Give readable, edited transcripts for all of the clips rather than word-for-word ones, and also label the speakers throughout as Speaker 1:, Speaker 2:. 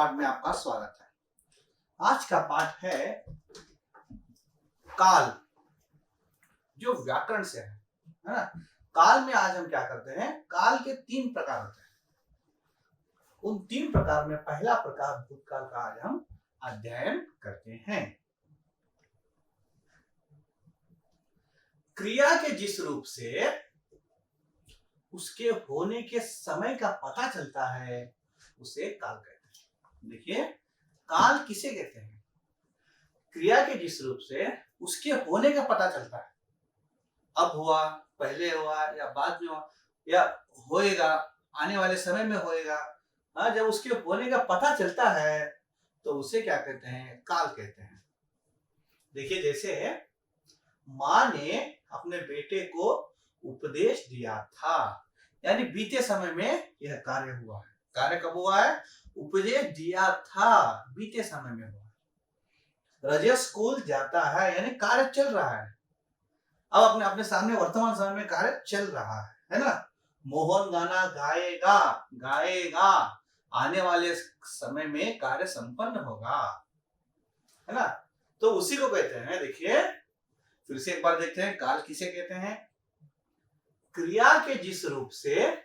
Speaker 1: पाठ में आपका स्वागत है। आज का पाठ है काल, जो व्याकरण से है ना। काल में आज हम क्या करते हैं, काल के 3 प्रकार होते हैं। उन 3 प्रकार में पहला प्रकार भूतकाल का आज हम अध्ययन करते हैं। क्रिया के जिस रूप से उसके होने के समय का पता चलता है उसे काल कहते हैं। देखिए, काल किसे कहते हैं? क्रिया के जिस रूप से उसके होने का पता चलता है, अब हुआ, पहले हुआ या बाद में हुआ या होएगा, आने वाले समय में होएगा। जब उसके होने का पता चलता है तो उसे क्या कहते हैं? काल कहते हैं। देखिए, जैसे माँ ने अपने बेटे को उपदेश दिया था, यानी बीते समय में यह कार्य हुआ है। कार्य कब हुआ है? उपदेश दिया था, बीते समय में हुआ है। रजत स्कूल जाता है, यानी कार्य चल रहा है। अब अपने अपने सामने वर्तमान समय में कार्य चल रहा है ना। मोहन गाना गाएगा, गाएगा, आने वाले समय में कार्य संपन्न होगा, है ना। तो उसी को कहते हैं। देखिए, फिर से एक बार देखते हैं, काल किसे कहते हैं? क्रिया के जिस रूप से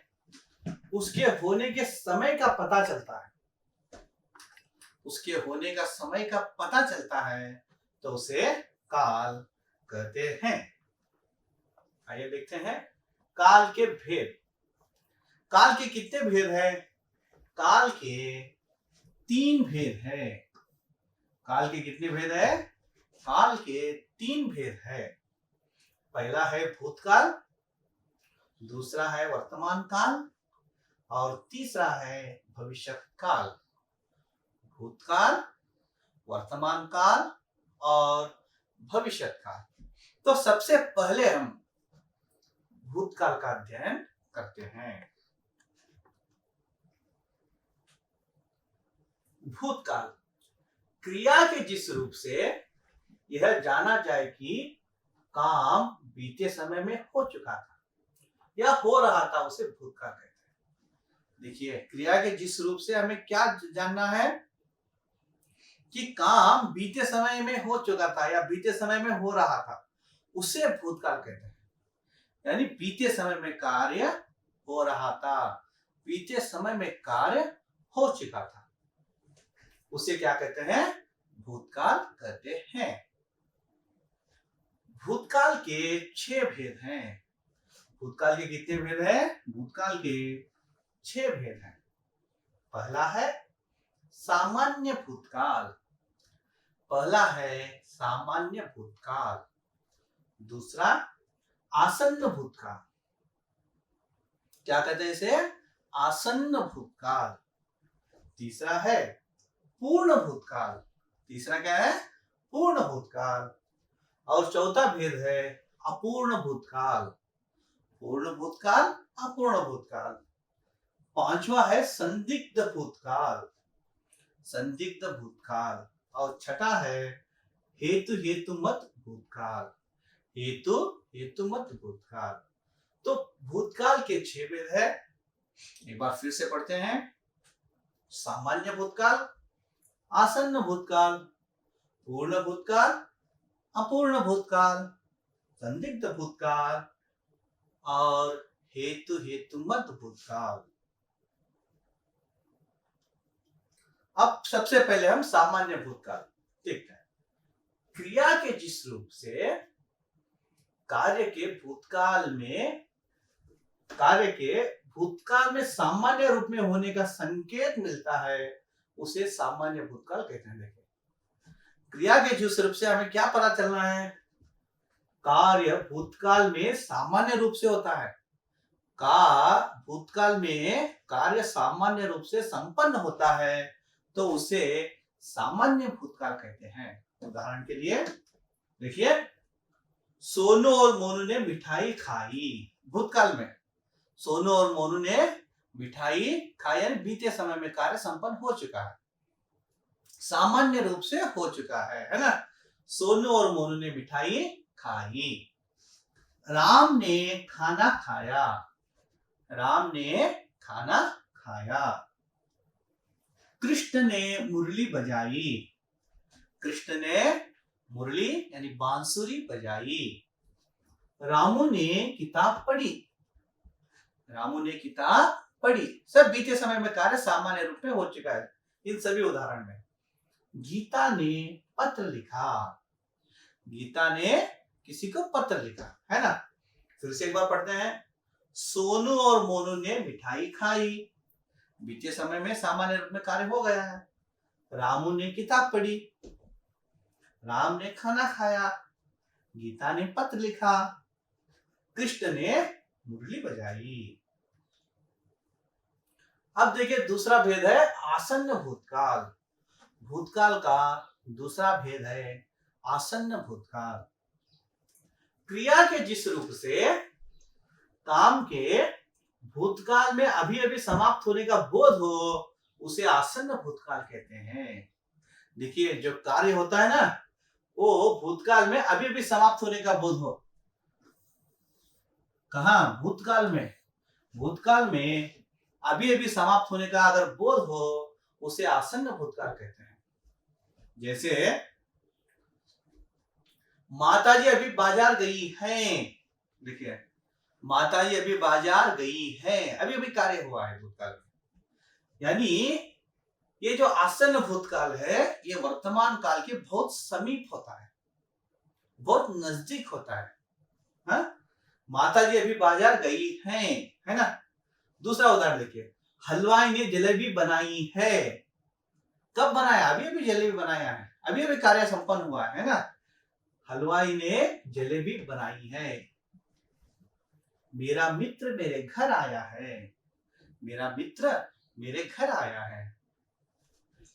Speaker 1: उसके होने के समय का पता चलता है, उसके होने का समय का पता चलता है तो उसे काल कहते हैं। आइए देखते हैं काल के भेद। काल के कितने भेद हैं? काल के 3 भेद हैं। काल के कितने भेद है? काल के 3 भेद है। पहला है भूतकाल, दूसरा है वर्तमान काल और तीसरा है भविष्यत काल। भूतकाल, वर्तमान काल और भविष्यत काल। तो सबसे पहले हम भूतकाल का अध्ययन करते हैं। भूतकाल क्रिया के जिस रूप से यह जाना जाए कि काम बीते समय में हो चुका था या हो रहा था, उसे भूतकाल कहते हैं। देखिए, क्रिया के जिस रूप से हमें क्या जानना है कि काम बीते समय में हो चुका था या बीते समय में हो रहा था, उसे भूतकाल कहते हैं। यानी बीते समय में कार्य हो रहा था, बीते समय में कार्य हो चुका था, उसे क्या कहते हैं? भूतकाल कहते हैं। भूतकाल के 6 भेद हैं। भूतकाल के कितने भेद हैं? भूतकाल के 6 भेद हैं। पहला है सामान्य भूतकाल। पहला है सामान्य भूतकाल। दूसरा आसन्न भूतकाल। क्या कहते हैं इसे? आसन्न भूतकाल। तीसरा है पूर्ण भूतकाल। तीसरा क्या है? पूर्ण भूतकाल। और चौथा भेद है अपूर्ण भूतकाल। पूर्ण भूतकाल, अपूर्ण भूतकाल। पांचवा है संदिग्ध भूतकाल। संदिग्ध भूतकाल। और छठा है हेतु हेतुमत भूतकाल। हेतु हेतुमत भूतकाल। तो भूतकाल के 6 भेद है। एक बार फिर से पढ़ते हैं। सामान्य भूतकाल, आसन्न भूतकाल, पूर्ण भूतकाल, अपूर्ण भूतकाल, संदिग्ध भूतकाल और हेतु हेतुमत भूतकाल। अब सबसे पहले हम सामान्य भूतकाल देखते हैं। क्रिया के जिस रूप से कार्य के भूतकाल में सामान्य रूप में होने का संकेत मिलता है, उसे सामान्य भूतकाल कहते हैं। देखिए, क्रिया के जिस रूप से हमें क्या पता चलना है? कार्य भूतकाल में सामान्य रूप से होता है। भूतकाल में कार्य सामान्य रूप से संपन्न होता है तो उसे सामान्य भूतकाल कहते हैं। उदाहरण के लिए देखिए, सोनू और मोनू ने मिठाई खाई। भूतकाल में सोनू और मोनू ने मिठाई खाई, यानी बीते समय में कार्य संपन्न हो चुका है, सामान्य रूप से हो चुका है ना। सोनू और मोनू ने मिठाई खाई। राम ने खाना खाया। राम ने खाना खाया। कृष्ण ने मुरली बजाई। कृष्ण ने मुरली यानी बांसुरी बजाई। रामू ने किताब पढ़ी। रामू ने किताब पढ़ी। सब बीते समय में कार्य सामान्य रूप में हो चुका है इन सभी उदाहरण में। गीता ने पत्र लिखा। गीता ने किसी को पत्र लिखा, है ना। फिर से एक बार पढ़ते हैं। सोनू और मोनू ने मिठाई खाई। बीते समय में सामान्य रूप में कार्य हो गया है। रामू ने किताब पढ़ी। राम ने खाना खाया। गीता ने पत्र लिखा। कृष्ण ने मुरली बजाई। अब देखिए दूसरा भेद है आसन्न भूतकाल। भूतकाल का दूसरा भेद है आसन्न भूतकाल। क्रिया के जिस रूप से काम के भूतकाल में अभी अभी समाप्त होने का बोध हो उसे आसन्न भूतकाल कहते हैं। देखिए जो कार्य होता है ना वो भूतकाल में अभी अभी समाप्त होने का बोध हो। कहा? भूतकाल में। भूतकाल में अभी अभी समाप्त होने का अगर बोध हो उसे आसन्न भूतकाल कहते हैं। जैसे माताजी अभी बाजार गई हैं। देखिए माताजी अभी बाजार गई हैं, अभी अभी कार्य हुआ है भूतकाल में। यानी ये जो आसन्न भूतकाल है ये वर्तमान काल के बहुत समीप होता है, बहुत नजदीक होता है। हा? माताजी अभी बाजार गई हैं, है ना। दूसरा उदाहरण देखिए, हलवाई ने जलेबी बनाई है। कब बनाया? अभी अभी जलेबी बनाया है, अभी अभी कार्य संपन्न हुआ है ना। हलवाई ने जलेबी बनाई है। मेरा मित्र मेरे घर आया है। मेरा मित्र मेरे घर आया है।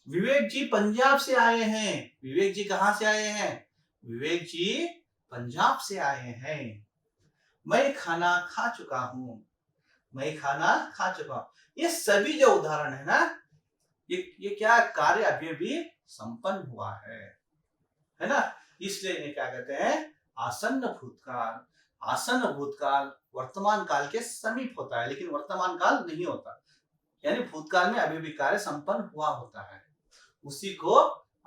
Speaker 1: विवेक जी पंजाब से आए हैं। विवेक जी कहां से आए हैं? विवेक जी पंजाब से आए हैं। मैं खाना खा चुका हूं। मैं खाना खा चुका हूं। ये सभी जो उदाहरण है ना ये क्या कार्य अभी अभी संपन्न हुआ है ना। इसलिए इन्हें क्या कहते हैं? आसन्न भूतकाल। आसन्न भूतकाल वर्तमान काल के समीप होता है लेकिन वर्तमान काल नहीं होता, यानी भूतकाल में अभी भी कार्य संपन्न हुआ होता है, उसी को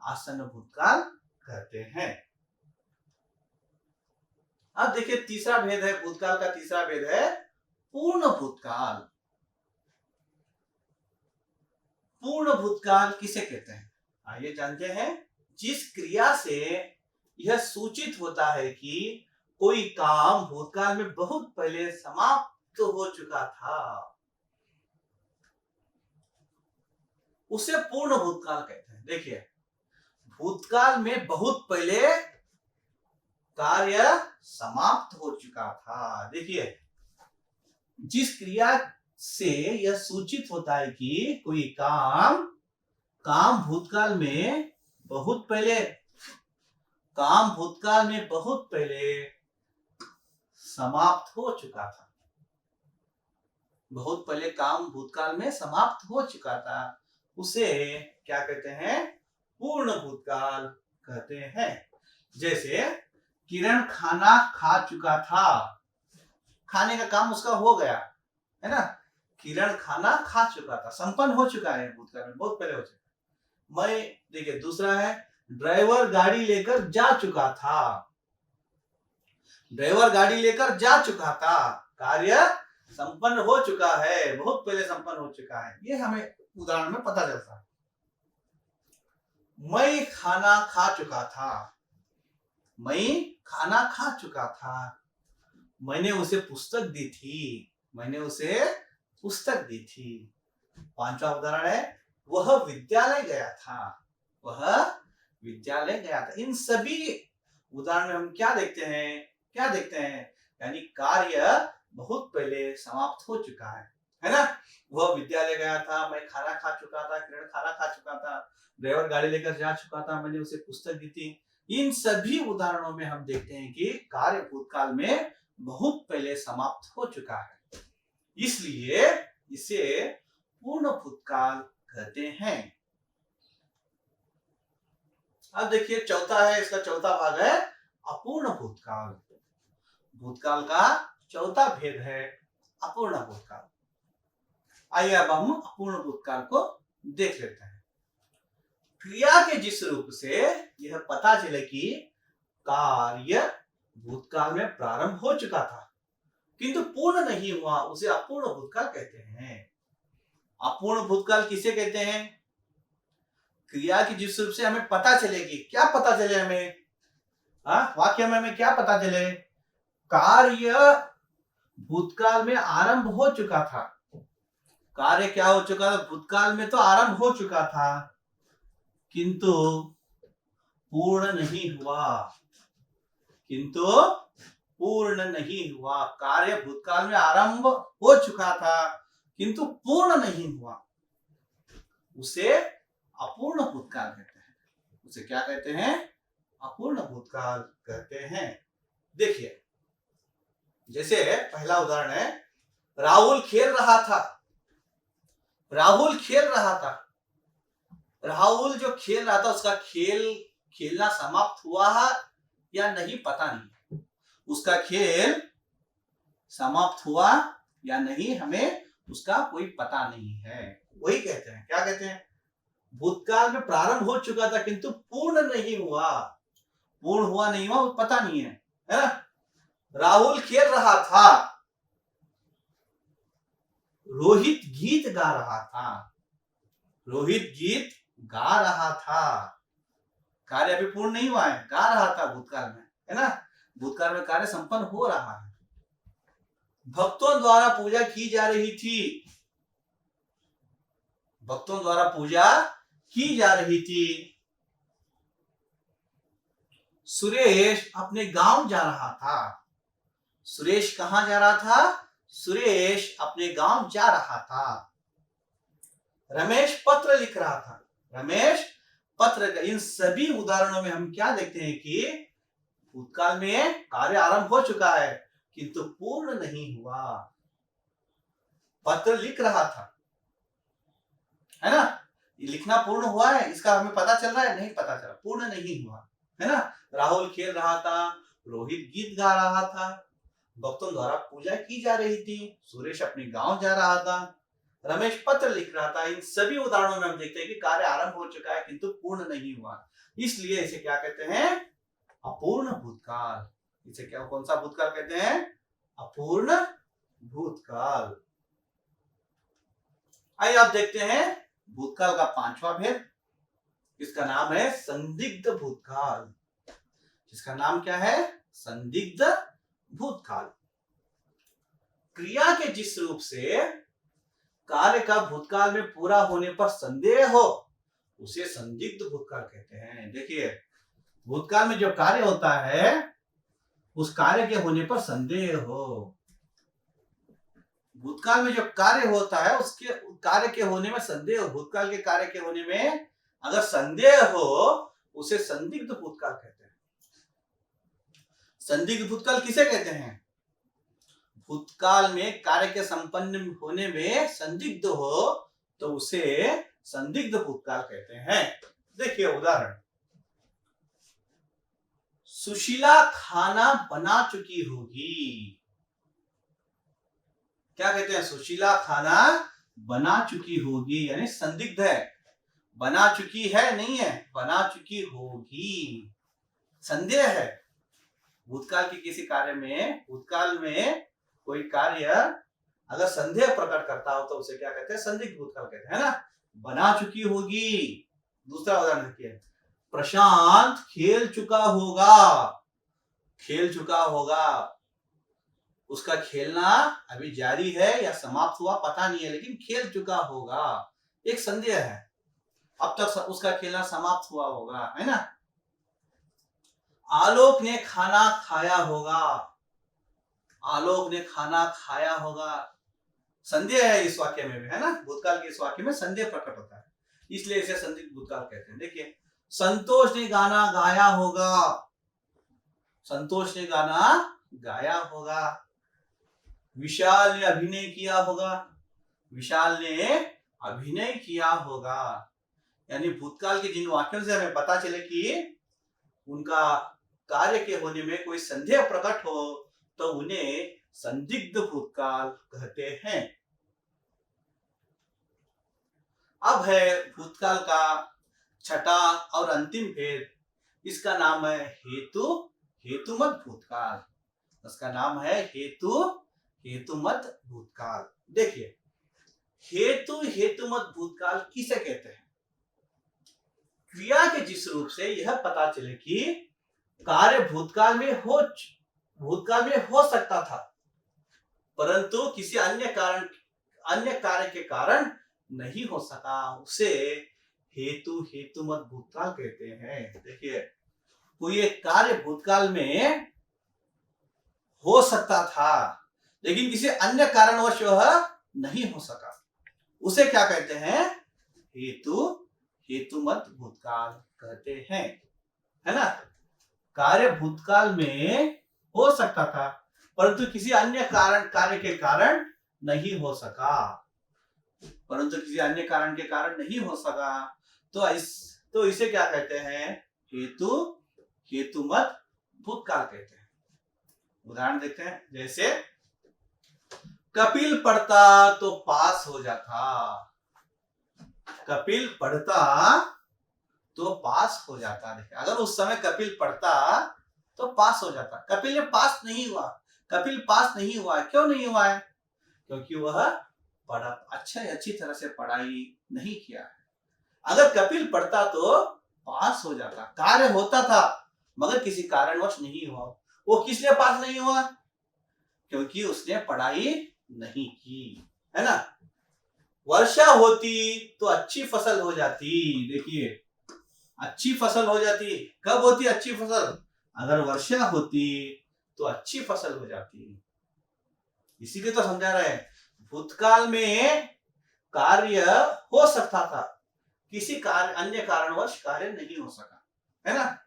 Speaker 1: आसन्न भूतकाल कहते हैं। अब देखिए तीसरा भेद है भूतकाल का, तीसरा भेद है पूर्ण भूतकाल। पूर्ण भूतकाल किसे कहते हैं? आइए जानते हैं। जिस क्रिया से यह सूचित होता है कि कोई काम भूतकाल में बहुत पहले समाप्त हो चुका था उसे पूर्ण भूतकाल कहते हैं। देखिए भूतकाल में बहुत पहले कार्य समाप्त हो चुका था। देखिए जिस क्रिया से यह सूचित होता है कि कोई काम भूतकाल में बहुत पहले समाप्त हो चुका था। बहुत पहले काम भूतकाल में समाप्त हो चुका था उसे क्या कहते हैं? पूर्ण भूतकाल कहते हैं। जैसे किरण खाना खा चुका था। खाने का काम उसका हो गया है ना। किरण खाना खा चुका था, संपन्न हो चुका है भूतकाल में, बहुत पहले हो चुका। मैं देखिए दूसरा है ड्राइवर गाड़ी लेकर जा चुका था। ड्राइवर गाड़ी लेकर जा चुका था, कार्य संपन्न हो चुका है, बहुत पहले संपन्न हो चुका है, ये हमें उदाहरण में पता चलता है। मैं खाना खा चुका था। मैं खाना खा चुका था। मैंने उसे पुस्तक दी थी। मैंने उसे पुस्तक दी थी। पांचवा उदाहरण है वह विद्यालय गया था। वह विद्यालय गया था। इन सभी उदाहरण में हम क्या देखते हैं? यानी कार्य बहुत पहले समाप्त हो चुका है ना। वह विद्यालय गया था, मैं खाना खा चुका था, किरण खाना खा चुका था, ड्राइवर गाड़ी लेकर जा चुका था, मैंने उसे पुस्तक दी थी। इन सभी उदाहरणों में हम देखते हैं कि कार्य भूतकाल में बहुत पहले समाप्त हो चुका है, इसलिए इसे पूर्ण भूतकाल कहते हैं। अब देखिए चौथा है, इसका चौथा भाग है अपूर्ण भूतकाल। भूतकाल का चौथा भेद है अपूर्ण भूतकाल। आइए अब हम अपूर्ण भूतकाल को देख लेते हैं। क्रिया के जिस रूप से यह पता चले कि कार्य भूतकाल में प्रारंभ हो चुका था किंतु पूर्ण नहीं हुआ, उसे अपूर्ण भूतकाल कहते हैं। अपूर्ण भूतकाल किसे कहते हैं? क्रिया की जिस रूप से हमें पता चलेगी। क्या पता चले हमें? वाक्य में हमें क्या पता चले? कार्य भूतकाल में आरंभ हो चुका था। कार्य क्या हो चुका था? भूतकाल में तो आरंभ हो चुका था किंतु पूर्ण नहीं हुआ। किंतु पूर्ण नहीं हुआ। कार्य भूतकाल में आरंभ हो चुका था किंतु पूर्ण नहीं हुआ, उसे अपूर्ण भूतकाल कहते हैं। उसे क्या कहते हैं? अपूर्ण भूतकाल कहते हैं। देखिए, जैसे पहला उदाहरण है, राहुल खेल रहा था। राहुल खेल रहा था। राहुल जो खेल रहा था उसका खेलना समाप्त हुआ है या नहीं पता नहीं। उसका खेल समाप्त हुआ या नहीं हमें उसका कोई पता नहीं है। वही कहते हैं, क्या कहते हैं? भूतकाल में प्रारंभ हो चुका था किंतु पूर्ण नहीं हुआ। पूर्ण हुआ नहीं हुआ वो पता नहीं है ना? राहुल खेल रहा था। रोहित गीत गा रहा था। रोहित गीत गा रहा था। कार्य अभी पूर्ण नहीं हुआ है, गा रहा था भूतकाल में, है ना? भूतकाल में कार्य संपन्न हो रहा है। भक्तों द्वारा पूजा की जा रही थी। भक्तों द्वारा पूजा की जा रही थी। सुरेश अपने गांव जा रहा था। सुरेश कहां जा रहा था? सुरेश अपने गांव जा रहा था। रमेश पत्र लिख रहा था। रमेश पत्र। इन सभी उदाहरणों में हम क्या देखते हैं कि भूतकाल में कार्य आरंभ हो चुका है किंतु पूर्ण नहीं हुआ। पत्र लिख रहा था, है ना? ये लिखना पूर्ण हुआ है इसका हमें पता चल रहा है? नहीं पता चला, पूर्ण नहीं हुआ, है ना? राहुल खेल रहा था। रोहित गीत गा रहा था। भक्तों द्वारा पूजा की जा रही थी। सुरेश अपने गांव जा रहा था। रमेश पत्र लिख रहा था। इन सभी उदाहरणों में हम देखते हैं कि कार्य आरंभ हो चुका है किंतु पूर्ण नहीं हुआ, इसलिए इसे क्या कहते हैं? अपूर्ण भूतकाल। इसे क्या, कौन सा भूतकाल कहते हैं? अपूर्ण भूतकाल। आइए आप देखते हैं भूतकाल का पांचवा भेद। इसका नाम है संदिग्ध भूतकाल। इसका नाम क्या है? संदिग्ध भूतकाल। क्रिया के जिस रूप से कार्य का भूतकाल में पूरा होने पर संदेह हो उसे संदिग्ध भूतकाल कहते हैं। देखिए, भूतकाल में जो कार्य होता है उस कार्य के होने पर संदेह हो। भूतकाल में जो कार्य होता है उसके कार्य के होने में संदेह हो। भूतकाल के कार्य के होने में अगर संदेह हो उसे संदिग्ध भूतकाल कहते हैं। संदिग्ध भूतकाल किसे कहते हैं? भूतकाल में कार्य के संपन्न होने में संदिग्ध हो तो उसे संदिग्ध भूतकाल कहते हैं। देखिए उदाहरण, सुशीला खाना बना चुकी होगी। क्या कहते हैं? सुशीला खाना बना चुकी होगी, यानी संदिग्ध है। बना चुकी है नहीं है, बना चुकी होगी, संदेह है। भूतकाल के किसी कार्य में, भूतकाल में कोई कार्य अगर संदेह प्रकट करता हो तो उसे क्या कहते हैं? संदिग्ध भूतकाल कहते हैं, है ना? बना चुकी होगी। दूसरा उदाहरण देखिए, प्रशांत खेल चुका होगा। खेल चुका होगा, उसका खेलना अभी जारी है या समाप्त हुआ पता नहीं है, लेकिन खेल चुका होगा, एक संदेह है। अब तक उसका खेलना समाप्त हुआ होगा, है ना? आलोक ने खाना खाया होगा। आलोक ने खाना खाया होगा, संदेह है इस वाक्य में भी, है ना? भूतकाल के इस वाक्य में संदेह प्रकट होता है, इसलिए इसे संदिग्ध भूतकाल कहते हैं। देखिए, संतोष ने गाना गाया होगा। संतोष ने गाना गाया होगा। विशाल ने अभिनय किया होगा। विशाल ने अभिनय किया होगा। यानी भूतकाल के जिन वाक्यों से हमें पता चले कि उनका कार्य के होने में कोई संदेह प्रकट हो तो उन्हें संदिग्ध भूतकाल कहते हैं। अब है भूतकाल का छठा और अंतिम भेद, इसका नाम है हेतु हेतुमत भूतकाल। उसका नाम है हेतु हेतुमत भूतकाल। देखिए, हेतु हेतुमत भूतकाल किसे कहते हैं? क्रिया के जिस रूप से यह पता चले कि कार्य भूतकाल में हो सकता था, परंतु किसी अन्य कार्य के कारण नहीं हो सका, उसे हेतु हेतुमत भूतकाल कहते हैं। देखिए, कोई एक कार्य भूतकाल में हो सकता था, लेकिन किसी अन्य कारणवश वह नहीं हो सका, उसे क्या कहते हैं? हेतु हेतुमत भूतकाल कहते हैं, है ना। कार्य भूतकाल में हो सकता था, परंतु किसी अन्य कार्य के कारण नहीं हो सका, तो इसे क्या कहते हैं? हेतु हेतुमत भूतकाल कहते हैं। उदाहरण देखते हैं, जैसे कपिल पढ़ता तो पास हो जाता। कपिल पढ़ता तो पास हो जाता। देखिए, अगर उस समय कपिल पढ़ता तो पास हो जाता। कपिल पास नहीं हुआ। क्यों नहीं हुआ है? क्योंकि वह अच्छी तरह से पढ़ाई नहीं किया है। अगर कपिल पढ़ता तो पास हो जाता, कार्य होता था, मगर किसी कारणवश नहीं हुआ। वो किस लिए पास नहीं हुआ? क्योंकि उसने पढ़ाई नहीं की, है ना। वर्षा होती तो अच्छी फसल हो जाती। देखिए, अच्छी फसल हो जाती। कब होती अच्छी फसल? अगर वर्षा होती तो अच्छी फसल हो जाती। इसीलिए तो समझा रहे हैं, भूतकाल में कार्य हो सकता था, किसी अन्य कारणवश कार्य नहीं हो सका, है ना।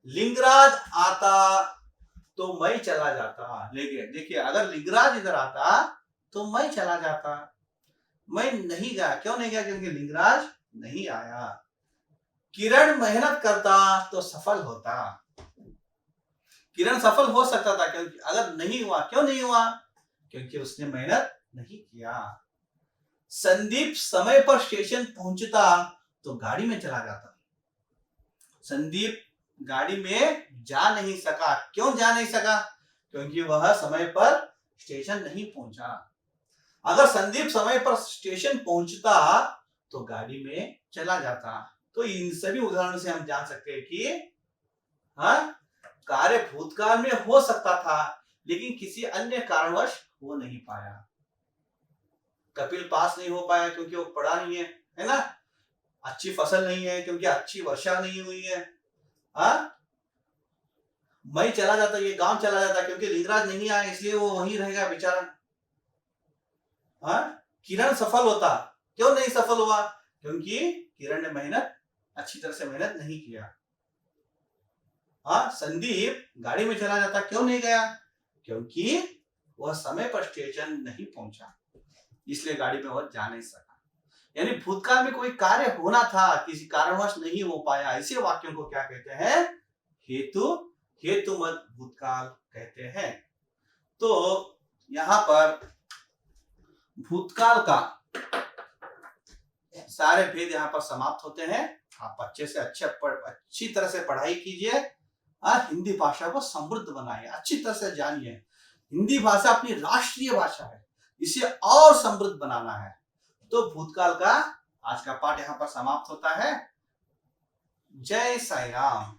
Speaker 1: लिंगराज आता तो मैं चला जाता। लेकिन देखिए, अगर लिंगराज इधर आता तो मैं चला जाता। मैं नहीं गया। क्यों नहीं गया? क्योंकि लिंगराज नहीं आया। किरण मेहनत करता तो सफल होता। किरण सफल हो सकता था, क्योंकि अगर नहीं हुआ। क्यों नहीं हुआ? क्योंकि उसने मेहनत नहीं किया। संदीप समय पर स्टेशन पहुंचता तो गाड़ी में चला जाता। संदीप गाड़ी में जा नहीं सका। क्यों जा नहीं सका? क्योंकि वह समय पर स्टेशन नहीं पहुंचा। अगर संदीप समय पर स्टेशन पहुंचता तो गाड़ी में चला जाता। तो इन सभी उदाहरणों से हम जान सकते हैं कि कार्य भूतकाल में हो सकता था, लेकिन किसी अन्य कारणवश हो नहीं पाया। कपिल पास नहीं हो पाया क्योंकि वो पढ़ा नहीं है ना। अच्छी फसल नहीं है क्योंकि अच्छी वर्षा नहीं हुई है। मैं चला जाता, ये गांव चला जाता, क्योंकि लिंगराज नहीं आया, इसलिए वो वहीं रहेगा बेचारा। किरण सफल होता। क्यों नहीं सफल हुआ? क्योंकि किरण ने अच्छी तरह से मेहनत नहीं किया। संदीप गाड़ी में चला जाता। क्यों नहीं गया? क्योंकि वह समय पर स्टेशन नहीं पहुंचा, इसलिए गाड़ी में वह जा नहीं सका। यानी भूतकाल में कोई कार्य होना था, किसी कारणवश नहीं हो पाया। इसी वाक्यों को क्या कहते हैं? हेतु हेतुमत भूतकाल कहते हैं। तो यहां पर भूतकाल का सारे भेद यहां पर समाप्त होते हैं। आप अच्छी तरह से पढ़ाई कीजिए, हिंदी भाषा को समृद्ध बनाइए, अच्छी तरह से जानिए। हिंदी भाषा अपनी राष्ट्रीय भाषा है, इसे और समृद्ध बनाना है। तो भूतकाल का आज का पाठ यहां पर समाप्त होता है। जय साई राम।